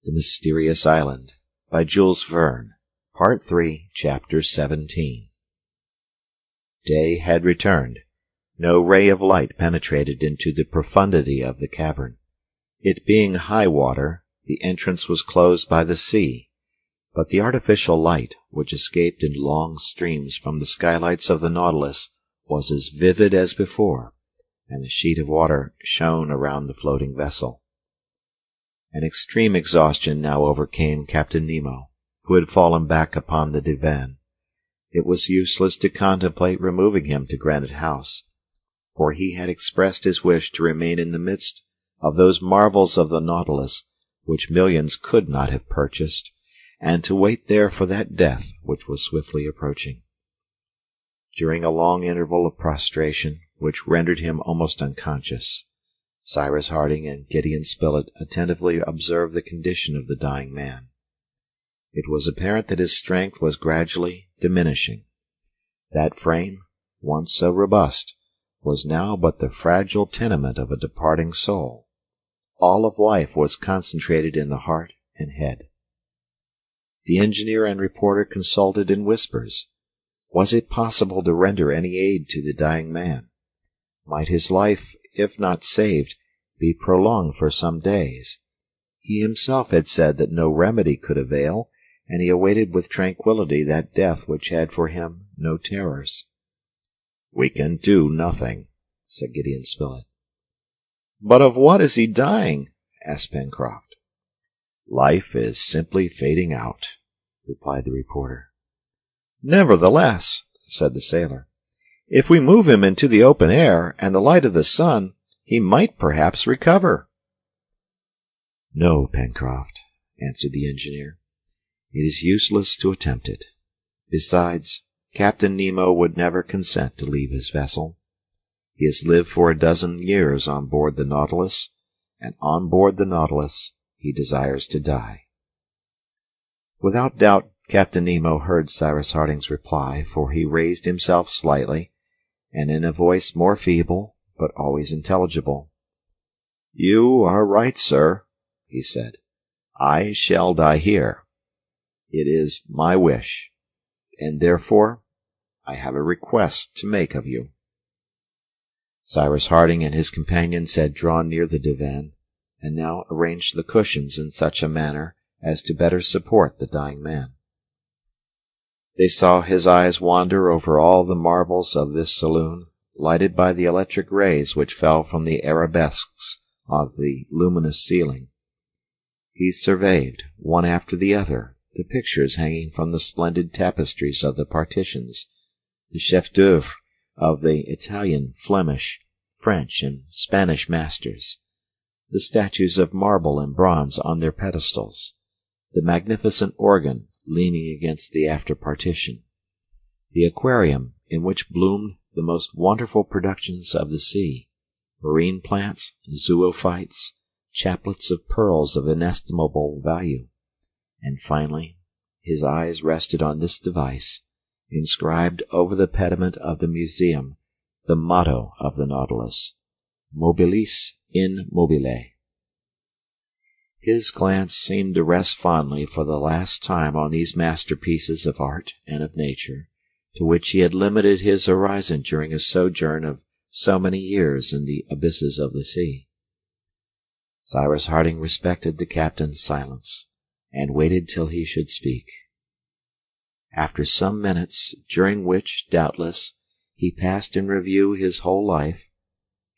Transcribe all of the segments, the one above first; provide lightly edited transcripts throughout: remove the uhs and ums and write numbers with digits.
The Mysterious Island by Jules Verne, Part 3, Chapter 17. Day had returned. No ray of light penetrated into the profundity of the cavern. It being high water, the entrance was closed by the sea, but the artificial light, which escaped in long streams from the skylights of the Nautilus, was as vivid as before, and the sheet of water shone around the floating vessel. An extreme exhaustion now overcame Captain Nemo, who had fallen back upon the divan. It was useless to contemplate removing him to Granite House, for he had expressed his wish to remain in the midst of those marvels of the Nautilus which millions could not have purchased, and to wait there for that death which was swiftly approaching. During a long interval of prostration, which rendered him almost unconscious, Cyrus Harding and Gideon Spilett attentively observed the condition of the dying man. It was apparent that his strength was gradually diminishing. That frame, once so robust, was now but the fragile tenement of a departing soul. All of life was concentrated in the heart and head. The engineer and reporter consulted in whispers. Was it possible to render any aid to the dying man? Might his life, if not saved, be prolonged for some days? He himself had said that no remedy could avail, and he awaited with tranquillity that death which had for him no terrors. "We can do nothing," said Gideon Spilett. "But of what is he dying?" asked Pencroft. "Life is simply fading out," replied the reporter. "Nevertheless," said the sailor, "if we move him into the open air and the light of the sun, he might perhaps recover." "No, Pencroft," answered the engineer. "It is useless to attempt it. Besides, Captain Nemo would never consent to leave his vessel. He has lived for a dozen years on board the Nautilus, and on board the Nautilus he desires to die." Without doubt, Captain Nemo heard Cyrus Harding's reply, for he raised himself slightly, and in a voice more feeble, but always intelligible. "You are right, sir," he said. "I shall die here. It is my wish, and therefore I have a request to make of you." Cyrus Harding and his companions had drawn near the divan, and now arranged the cushions in such a manner as to better support the dying man. They saw his eyes wander over all the marvels of this saloon, lighted by the electric rays which fell from the arabesques of the luminous ceiling. He surveyed, one after the other, the pictures hanging from the splendid tapestries of the partitions, the chef-d'œuvre of the Italian, Flemish, French, and Spanish masters, the statues of marble and bronze on their pedestals, the magnificent organ leaning against the after partition, the aquarium in which bloomed the most wonderful productions of the sea, marine plants, zoophytes, chaplets of pearls of inestimable value, and finally his eyes rested on this device, inscribed over the pediment of the museum, the motto of the Nautilus, Mobilis in mobile. His glance seemed to rest fondly for the last time on these masterpieces of art and of nature, to which he had limited his horizon during a sojourn of so many years in the abysses of the sea. Cyrus Harding respected the captain's silence, and waited till he should speak. After some minutes, during which, doubtless, he passed in review his whole life,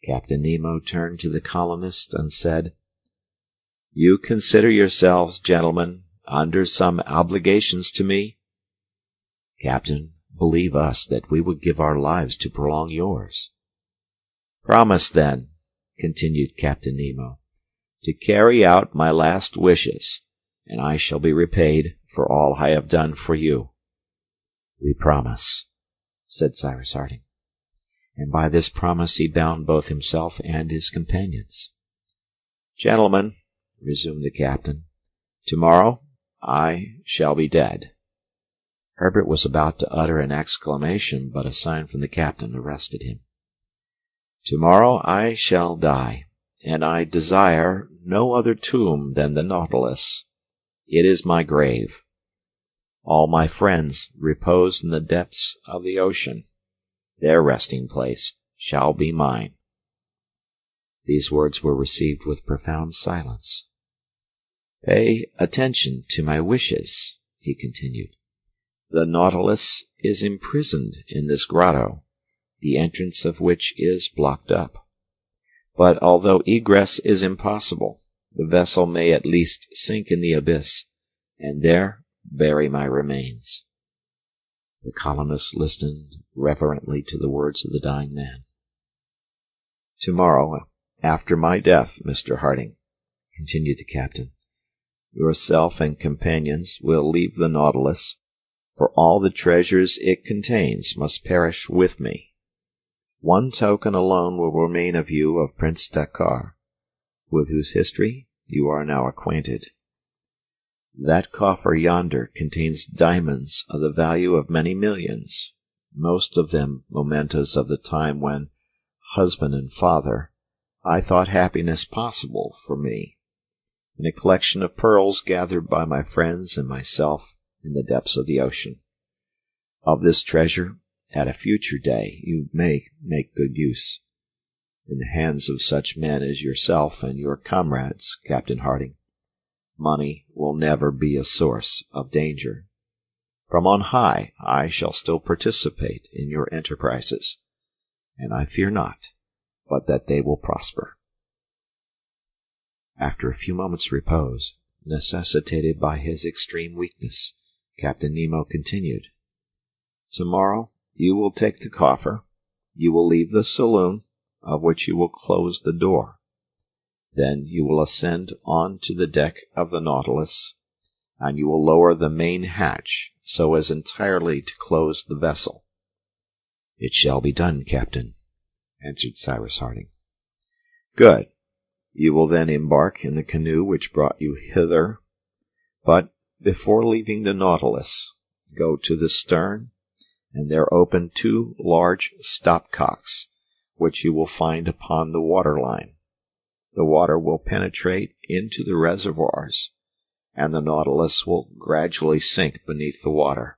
Captain Nemo turned to the colonists and said, "You consider yourselves, gentlemen, under some obligations to me?" "Captain, believe us that we would give our lives to prolong yours." "Promise, then," continued Captain Nemo, "to carry out my last wishes, and I shall be repaid for all I have done for you." "We promise," said Cyrus Harding, and by this promise he bound both himself and his companions. "Gentlemen," resumed the captain, "tomorrow I shall be dead." Herbert was about to utter an exclamation, but a sign from the captain arrested him. "Tomorrow I shall die, and I desire no other tomb than the Nautilus," It is my grave. All my friends repose in the depths of the ocean. Their resting place shall be mine." These words were received with profound silence. "Pay attention to my wishes," he continued. "The Nautilus is imprisoned in this grotto, the entrance of which is blocked up. But although egress is impossible, the vessel may at least sink in the abyss, and there bury my remains." The colonists listened reverently to the words of the dying man. "Tomorrow, after my death, Mr. Harding," continued the captain, "yourself and companions will leave the Nautilus, for all the treasures it contains must perish with me. One token alone will remain of you of Prince Dakkar, with whose history you are now acquainted. That coffer yonder contains diamonds of the value of many millions, most of them mementos of the time when, husband and father, I thought happiness possible for me, and a collection of pearls gathered by my friends and myself in the depths of the ocean. Of this treasure, at a future day, you may make good use. In the hands of such men as yourself and your comrades, Captain Harding, money will never be a source of danger. From on high I shall still participate in your enterprises, and I fear not but that they will prosper." After a few moments' repose, necessitated by his extreme weakness, Captain Nemo continued, "Tomorrow you will take the coffer, you will leave the saloon, of which you will close the door. Then you will ascend on to the deck of the Nautilus, and you will lower the main hatch so as entirely to close the vessel." "It shall be done, Captain," answered Cyrus Harding. "Good. You will then embark in the canoe which brought you hither, but before leaving the Nautilus, go to the stern, and there open 2 large stopcocks, which you will find upon the waterline. The water will penetrate into the reservoirs, and the Nautilus will gradually sink beneath the water,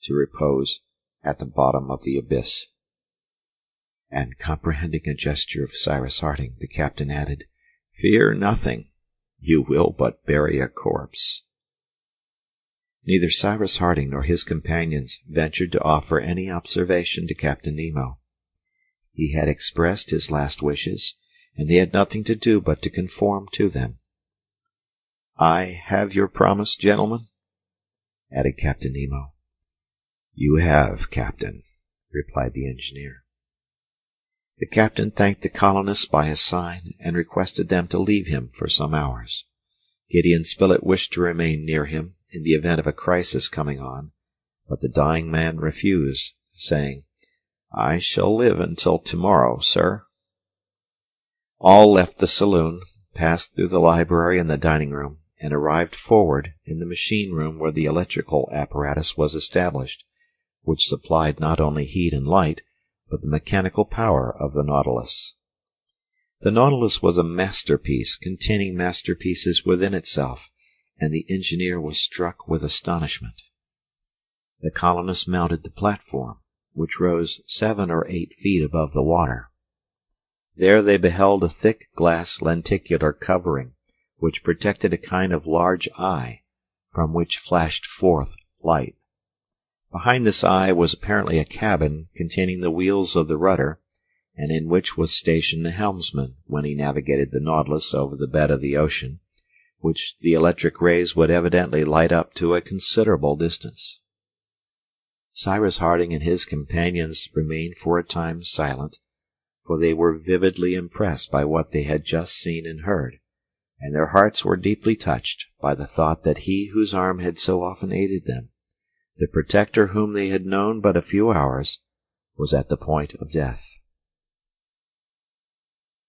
to repose at the bottom of the abyss." And comprehending a gesture of Cyrus Harding, the captain added, "Fear nothing. You will but bury a corpse." Neither Cyrus Harding nor his companions ventured to offer any observation to Captain Nemo. He had expressed his last wishes, and they had nothing to do but to conform to them. "I have your promise, gentlemen?" added Captain Nemo. "You have, Captain," replied the engineer. The captain thanked the colonists by a sign, and requested them to leave him for some hours. Gideon Spilett wished to remain near him in the event of a crisis coming on, but the dying man refused, saying, "I shall live until tomorrow, sir." All left the saloon, passed through the library and the dining room, and arrived forward in the machine room where the electrical apparatus was established, which supplied not only heat and light, but the mechanical power of the Nautilus. The Nautilus was a masterpiece containing masterpieces within itself, and the engineer was struck with astonishment. The colonists mounted the platform, which rose 7 or 8 feet above the water. There they beheld a thick glass lenticular covering, which protected a kind of large eye, from which flashed forth light. Behind this eye was apparently a cabin containing the wheels of the rudder, and in which was stationed the helmsman when he navigated the Nautilus over the bed of the ocean, which the electric rays would evidently light up to a considerable distance. Cyrus Harding and his companions remained for a time silent, for they were vividly impressed by what they had just seen and heard, and their hearts were deeply touched by the thought that he whose arm had so often aided them, the protector whom they had known but a few hours, was at the point of death.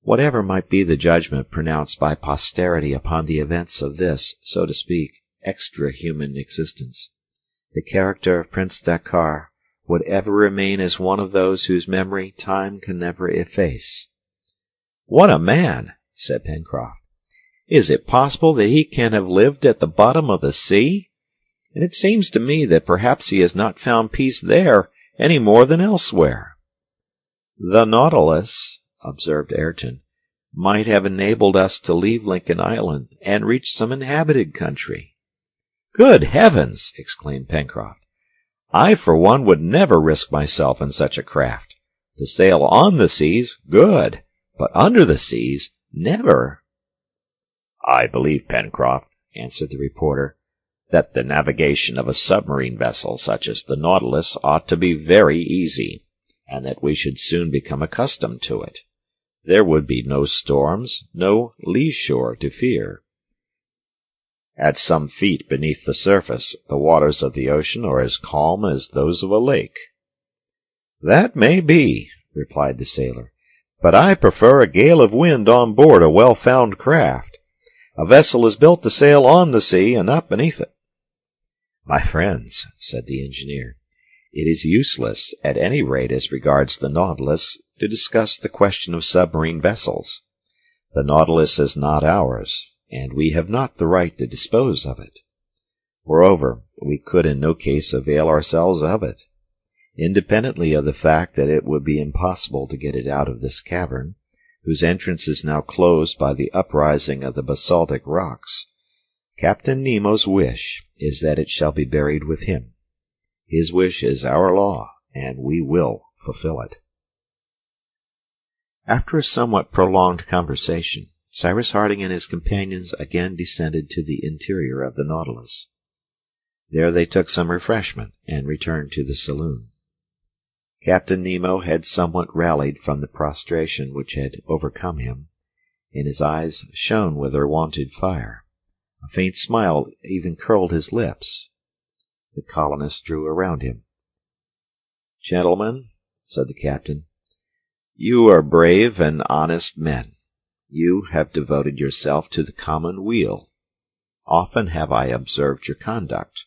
Whatever might be the judgment pronounced by posterity upon the events of this, so to speak, extra-human existence, the character of Prince Dakkar would ever remain as one of those whose memory time can never efface. "What a man!" said Pencroft. Is it possible that he can have lived at the bottom of the sea? And it seems to me that perhaps he has not found peace there any more than elsewhere." "The Nautilus," observed Ayrton, "might have enabled us to leave Lincoln Island and reach some inhabited country." "Good heavens!" exclaimed Pencroft. "I, for one, would never risk myself in such a craft. To sail on the seas, good, but under the seas, never." "I believe, Pencroft," answered the reporter, "that the navigation of a submarine vessel such as the Nautilus ought to be very easy, and that we should soon become accustomed to it. There would be no storms, no lee shore to fear. At some feet beneath the surface, the waters of the ocean are as calm as those of a lake." "That may be," replied the sailor, "but I prefer a gale of wind on board a well-found craft. A vessel is built to sail on the sea and not beneath it." "My friends," said the engineer, "it is useless, at any rate as regards the Nautilus, to discuss the question of submarine vessels. The Nautilus is not ours, and we have not the right to dispose of it. Moreover, we could in no case avail ourselves of it. Independently of the fact that it would be impossible to get it out of this cavern, whose entrance is now closed by the uprising of the basaltic rocks, Captain Nemo's wish is that it shall be buried with him. His wish is our law, and we will fulfill it." After a somewhat prolonged conversation, Cyrus Harding and his companions again descended to the interior of the Nautilus. There they took some refreshment and returned to the saloon. Captain Nemo had somewhat rallied from the prostration which had overcome him, and his eyes shone with their wonted fire. A faint smile even curled his lips. The colonists drew around him. "Gentlemen," said the captain, "you are brave and honest men. You have devoted yourself to the common weal. Often have I observed your conduct.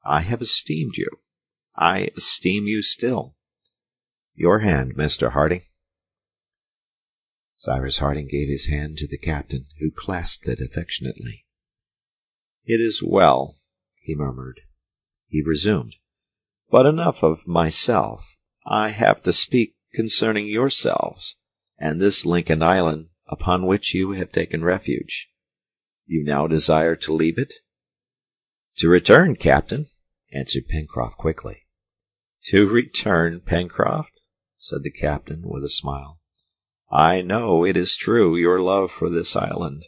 I have esteemed you. I esteem you still. Your hand, Mr. Harding." Cyrus Harding gave his hand to the captain, who clasped it affectionately. "It is well," he murmured. He resumed, "But enough of myself. I have to speak concerning yourselves, and this Lincoln Island upon which you have taken refuge. You now desire to leave it?" "To return, Captain," answered Pencroft quickly. "To return, Pencroft?" said the captain with a smile. "I know, it is true, your love for this island.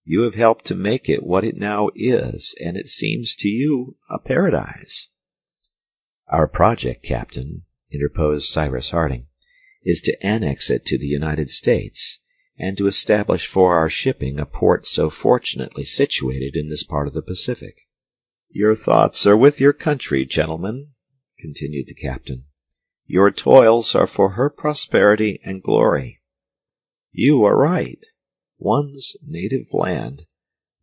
You have helped to make it what it now is, and it seems to you a paradise." "Our project, Captain," interposed Cyrus Harding, "is to annex it to the United States, and to establish for our shipping a port so fortunately situated in this part of the Pacific." "Your thoughts are with your country, gentlemen," continued the captain. "Your toils are for her prosperity and glory. You are right. One's native land,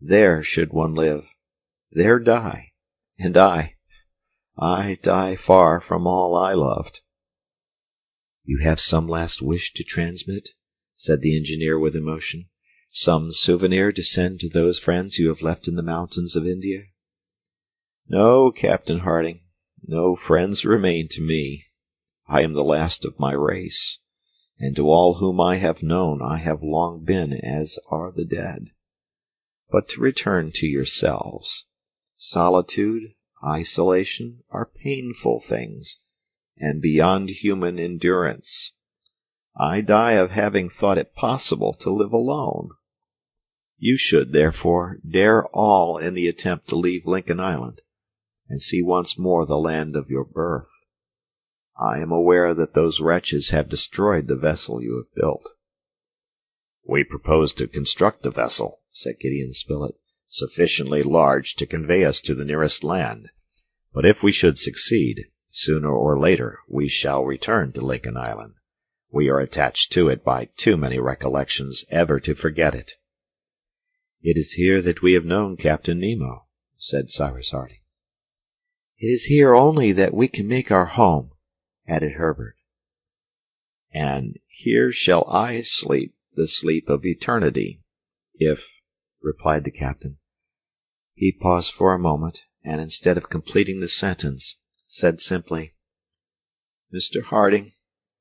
there should one live, there die, and I die far from all I loved." "You have some last wish to transmit?" said the engineer with emotion. "Some souvenir to send to those friends you have left in the mountains of India?" "No, Captain Harding, no friends remain to me. I am the last of my race, and to all whom I have known I have long been as are the dead. But to return to yourselves. Solitude, isolation are painful things, and beyond human endurance. I die of having thought it possible to live alone. You should, therefore, dare all in the attempt to leave Lincoln Island, and see once more the land of your birth. I am aware that those wretches have destroyed the vessel you have built." "We propose to construct a vessel," said Gideon Spilett, "sufficiently large to convey us to the nearest land. But if we should succeed, sooner or later we shall return to Lincoln Island. We are attached to it by too many recollections ever to forget it." "It is here that we have known Captain Nemo," said Cyrus Harding. "It is here only that we can make our home," added Herbert. "And here shall I sleep the sleep of eternity, if replied the captain. He paused for a moment, and instead of completing the sentence, said simply, "Mr. Harding,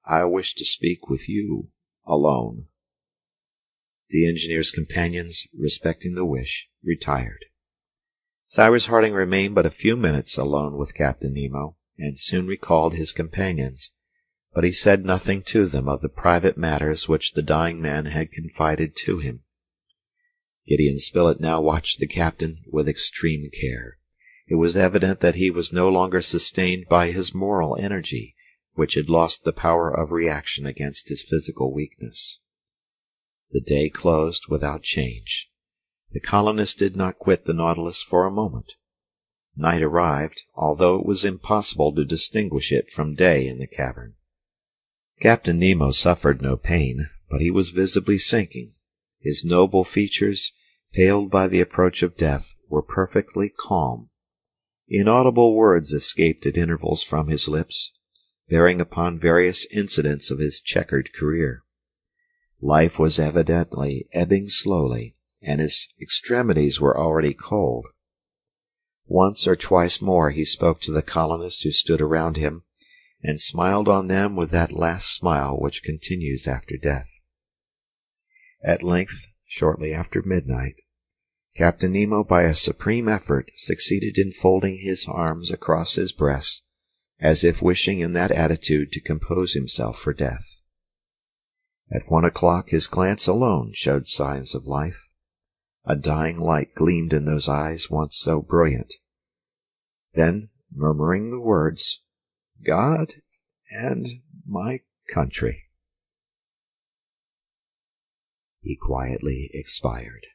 I wish to speak with you alone." The engineer's companions, respecting the wish, retired. Cyrus Harding remained but a few minutes alone with Captain Nemo, and soon recalled his companions, but he said nothing to them of the private matters which the dying man had confided to him. Gideon Spilett now watched the captain with extreme care. It was evident that he was no longer sustained by his moral energy, which had lost the power of reaction against his physical weakness. The day closed without change. The colonists did not quit the Nautilus for a moment. Night arrived, although it was impossible to distinguish it from day in the cavern. Captain Nemo suffered no pain, but he was visibly sinking. His noble features, paled by the approach of death, were perfectly calm. Inaudible words escaped at intervals from his lips, bearing upon various incidents of his checkered career. Life was evidently ebbing slowly, and his extremities were already cold. Once or twice more he spoke to the colonists who stood around him, and smiled on them with that last smile which continues after death. At length, shortly after midnight, Captain Nemo, by a supreme effort, succeeded in folding his arms across his breast, as if wishing in that attitude to compose himself for death. At 1 o'clock his glance alone showed signs of life. A dying light gleamed in those eyes once so brilliant. Then, murmuring the words, "God and my country," he quietly expired.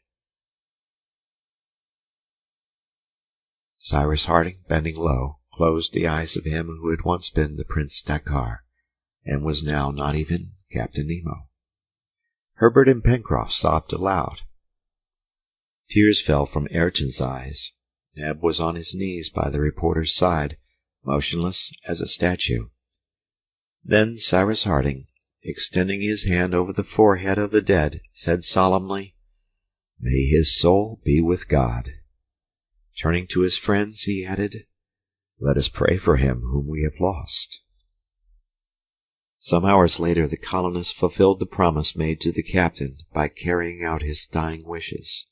Cyrus Harding, bending low, closed the eyes of him who had once been the Prince Dakkar, and was now not even Captain Nemo. Herbert and Pencroft sobbed aloud. Tears fell from Ayrton's eyes. Neb was on his knees by the reporter's side, motionless as a statue. Then Cyrus Harding, extending his hand over the forehead of the dead, said solemnly, "May his soul be with God." Turning to his friends, he added, "Let us pray for him whom we have lost." Some hours later the colonists fulfilled the promise made to the captain by carrying out his dying wishes.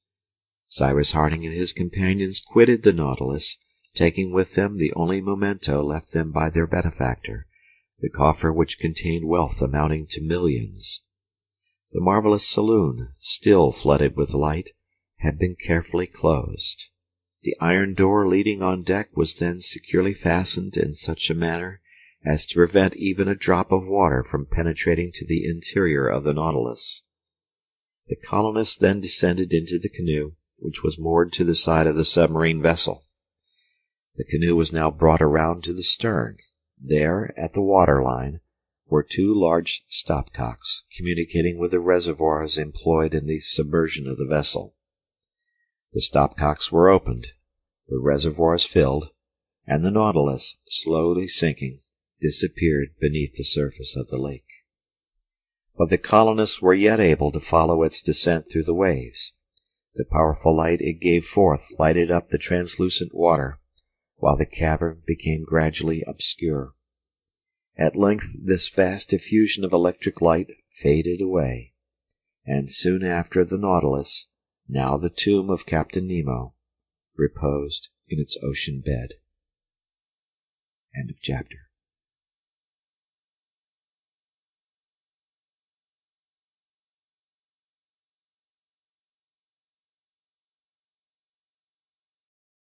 Cyrus Harding and his companions quitted the Nautilus, taking with them the only memento left them by their benefactor, the coffer which contained wealth amounting to millions. The marvelous saloon, still flooded with light, had been carefully closed. The iron door leading on deck was then securely fastened in such a manner as to prevent even a drop of water from penetrating to the interior of the Nautilus. The colonists then descended into the canoe, which was moored to the side of the submarine vessel. The canoe was now brought around to the stern. There, at the water line, were two large stopcocks, communicating with the reservoirs employed in the submersion of the vessel. The stopcocks were opened, the reservoirs filled, and the Nautilus, slowly sinking, disappeared beneath the surface of the lake. But the colonists were yet able to follow its descent through the waves. The powerful light it gave forth lighted up the translucent water, while the cavern became gradually obscure. At length this vast diffusion of electric light faded away, and soon after the Nautilus, now the tomb of Captain Nemo, reposed in its ocean bed. End of chapter.